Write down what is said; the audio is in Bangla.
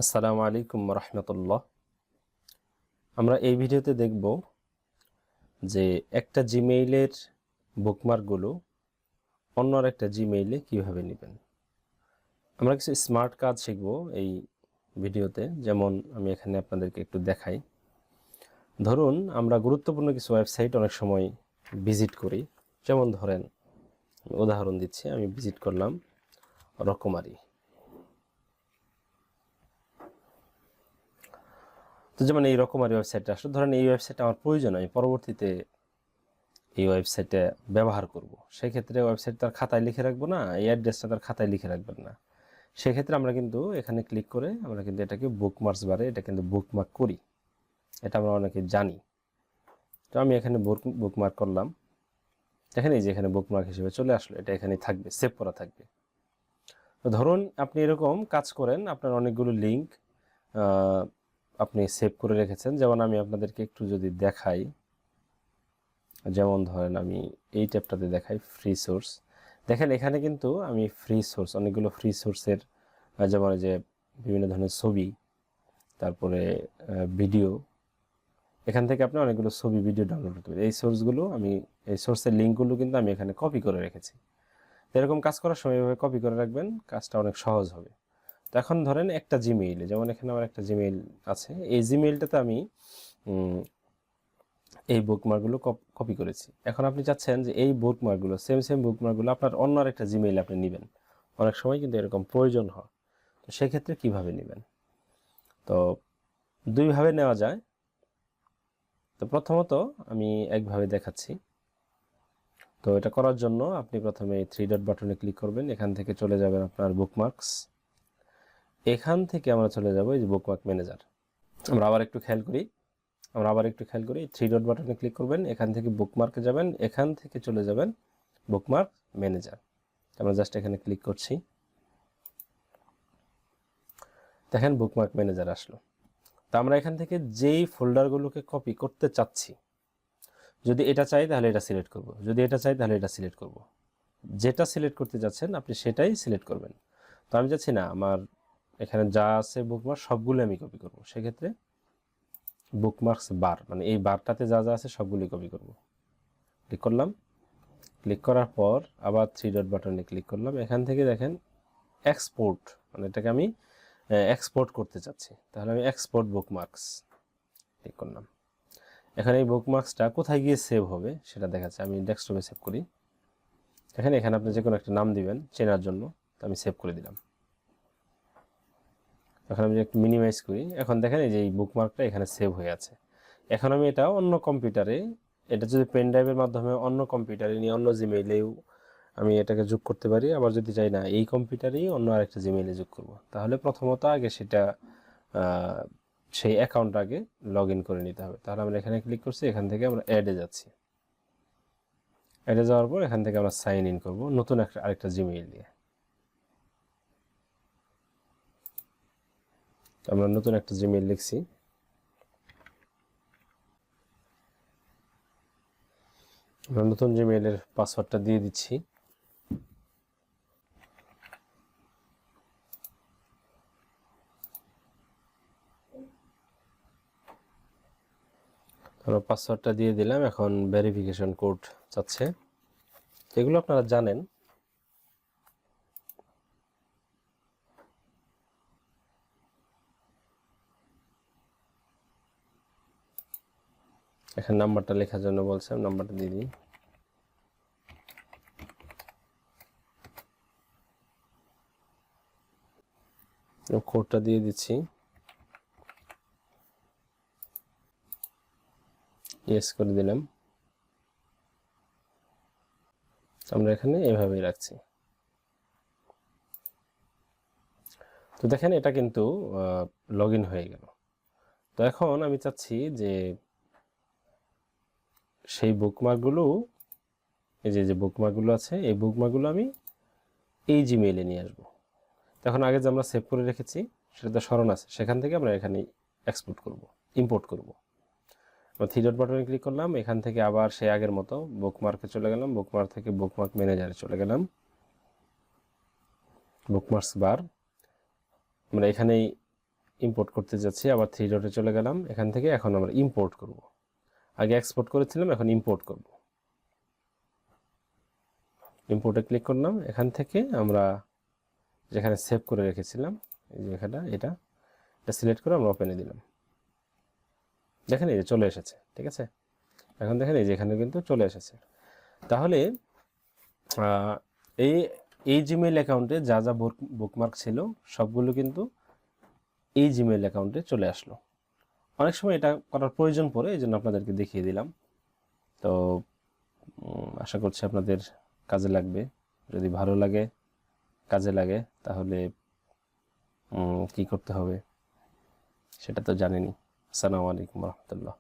আসসালামু আলাইকুম রহমতুল্লাহ। আমরা এই ভিডিওতে দেখব যে একটা জিমেইলের বুকমার্কগুলো অন্য একটা জিমেইলে কিভাবে নেবেন। আমরা কিছু স্মার্ট কাজ শিখব এই ভিডিওতে, যেমন আমি এখানে আপনাদেরকে একটু দেখাই। ধরুন আমরা গুরুত্বপূর্ণ কিছু ওয়েবসাইট অনেক সময় ভিজিট করি, যেমন ধরেন উদাহরণ দিচ্ছি, আমি ভিজিট করলাম রকমারি। তো যেমন এই রকমারি ওয়েবসাইটটা আসলে ধরেন এই ওয়েবসাইটটা আমার প্রয়োজন, আমি পরবর্তীতে এই ওয়েবসাইটে ব্যবহার করব, সেক্ষেত্রে ওয়েবসাইট তার খাতায় লিখে রাখবো না, এই অ্যাড্রেসটা তার খাতায় লিখে রাখবেন না। সেক্ষেত্রে আমরা কিন্তু এখানে ক্লিক করে আমরা কিন্তু এটাকে বুকমার্কস বারে এটা কিন্তু বুকমার্ক করি, এটা আমরা অনেকে জানি। তো আমি এখানে বুকমার্ক করলাম, দেখেন এই যে এখানে বুকমার্ক হিসেবে চলে আসলো, এটা এখানে থাকবে, সেভ করা থাকবে। তো ধরুন আপনি এরকম কাজ করেন, আপনার অনেকগুলো লিঙ্ক আপনি সেভ করে রেখেছেন। যেমন আমি আপনাদেরকে একটু যদি দেখাই, যেমন ধরেন আমি এই ট্যাবটাতে দেখাই ফ্রি সোর্স। দেখেন এখানে কিন্তু আমি ফ্রি সোর্স, অনেকগুলো ফ্রি সোর্সের, যেমন যে বিভিন্ন ধরনের ছবি, তারপরে ভিডিও, এখান থেকে আপনি অনেকগুলো ছবি ভিডিও ডাউনলোড করতে পারেন। এই সোর্সগুলো আমি, এই সোর্সের লিঙ্কগুলো কিন্তু আমি এখানে কপি করে রেখেছি। এরকম কাজ করার সময় এভাবে কপি করে রাখবেন, কাজটা অনেক সহজ হবে। তো এখন ধরেন একটা জিমেইলে, যেমন এখানে আমার একটা জিমেইল আছে, এই জিমেইলটাতে আমি এই বুকমার্কগুলো কপি করেছি। এখন আপনি চাচ্ছেন যে এই বুকমার্কগুলো সেম বুকমার্কগুলো আপনার অন্য একটা জিমেইল আপনি নেবেন, অনেক সময় কিন্তু এরকম প্রয়োজন হয়। তো সেক্ষেত্রে কিভাবে নেবেন? তো দুইভাবে নেওয়া যায়। তো প্রথমত আমি একভাবে দেখাচ্ছি। তো এটা করার জন্য আপনি প্রথমে এই থ্রি ডট বাটনে ক্লিক করবেন, এখান থেকে চলে যাবেন আপনার বুকমার্কস, এখান থেকে আমরা চলে যাব এই যে বুকমার্ক ম্যানেজার। আমরা আবার একটু খেয়াল করি, থ্রি ডট বাটনে ক্লিক করবেন, এখান থেকে বুকমার্কে যাবেন, এখান থেকে চলে যাবেন বুকমার্ক ম্যানেজার। আমরা জাস্ট এখানে ক্লিক করছি, দেখেন বুকমার্ক ম্যানেজার আসলো। তো আমরা এখান থেকে যেই ফোল্ডারগুলোকে কপি করতে চাচ্ছি, যদি এটা চাই তাহলে এটা সিলেক্ট করব, যদি এটা চাই তাহলে এটা সিলেক্ট করব। যেটা সিলেক্ট করতে যাচ্ছেন আপনি সেটাই সিলেক্ট করবেন। তো আমি চাচ্ছি না আমার এখানে যা আছে বুকমার্ক সবগুলো আমি কপি করব, সেক্ষেত্রে বুকমার্কস বার, মানে এই বারটাতে যা যা আছে সবগুলোই কপি করব। ক্লিক করলাম, ক্লিক করার পর আবার থ্রি ডট বাটনে ক্লিক করলাম, এখান থেকে দেখেন এক্সপোর্ট, মানে এটাকে আমি এক্সপোর্ট করতে চাচ্ছি, তাহলে আমি এক্সপোর্ট বুকমার্কস ক্লিক করলাম। এখানে এই বুকমার্কসটা কোথায় গিয়ে সেভ হবে সেটা দেখাচ্ছে, আমি ডেস্কটপে সেভ করি। এখানে আপনি যে কোনো একটা নাম দিবেন চেনার জন্য, তো আমি সেভ করে দিলাম। এখন আমি একটু মিনিমাইজ করি, এখন দেখেন এই যে এই বুকমার্কটা এখানে সেভ হয়ে আছে। এখন আমি এটা অন্য কম্পিউটারে, এটা যদি পেন ড্রাইভের মাধ্যমে অন্য কম্পিউটারে নিয়ে অন্য জিমেইলেও আমি এটাকে যোগ করতে পারি, আবার যদি চাই না এই কম্পিউটারেই অন্য আরেকটা জিমেইলে যোগ করব, তাহলে প্রথমত আগে সেটা সেই অ্যাকাউন্ট আগে লগ ইন করে নিতে হবে। তাহলে আমরা এখানে ক্লিক করছি, এখান থেকে আমরা অ্যাডে যাচ্ছি, অ্যাডে যাওয়ার পর এখান থেকে আমরা সাইন ইন করব নতুন আরেকটা জিমেইল দিয়ে। আমরা নতুন একটা জিমেইল লিখছি, আমরা নতুন জিমেইলের পাসওয়ার্ডটা দিয়ে দিচ্ছি। আমরা পাসওয়ার্ডটা দিয়ে দিলাম, এখন ভেরিফিকেশন কোড চাচ্ছে, এগুলো আপনারা জানেন। এখানে নাম্বারটা লেখার জন্য বলছে, নাম্বারটা দিয়ে দিই। কোডটা দিয়ে দিচ্ছি, ইয়েস করে দিলাম। আমরা এখানে এভাবেই রাখছি। তো দেখেন এটা কিন্তু লগ ইন হয়ে গেল। তো এখন আমি চাচ্ছি যে সেই বুকমার্কগুলো, এই যে বুকমার্কগুলো আছে, এই বুকমার্কগুলো আমি এই জিমেইলে নিয়ে আসবো। তখন আগে যে আমরা সেভ করে রেখেছি সেটা তো স্মরণ আছে, সেখান থেকে আমরা এখানে এক্সপোর্ট করব, ইম্পোর্ট করব। আমরা থ্রি ডট বাটনে ক্লিক করলাম, এখান থেকে আবার সেই আগের মতো বুকমার্কে চলে গেলাম, বুকমার্ক থেকে বুকমার্ক ম্যানেজারে চলে গেলাম, বুকমার্কস বার, আমরা এখানেই ইম্পোর্ট করতে যাচ্ছি, আবার থ্রি ডটে চলে গেলাম। এখান থেকে এখন আমরা ইম্পোর্ট করব। আগে এক্সপোর্ট করেছিলাম, এখন ইম্পোর্ট করব। ইম্পোর্টে ক্লিক করলাম। এখান থেকে আমরা যেখানে সেভ করে রেখেছিলাম, এই যে এটা সিলেক্ট করে আমরা ওপেনে দিলাম। দেখেন এই যে চলে এসেছে, ঠিক আছে। এখন দেখেন এই যে এখানে কিন্তু চলে এসেছে। তাহলে এই এই জিমেইল অ্যাকাউন্টে যা যা বুকমার্ক ছিল সবগুলো কিন্তু এই জিমেইল অ্যাকাউন্টে চলে আসলো। অনেক সময় এটা করার প্রয়োজন পড়ে, এই জন্য আপনাদেরকে দেখিয়ে দিলাম। তো আশা করছি আপনাদের কাজে লাগবে। যদি ভালো লাগে, কাজে লাগে, তাহলে কি করতে হবে সেটা তো জানেনই। আসসালামু আলাইকুম রহমতুল্লাহ।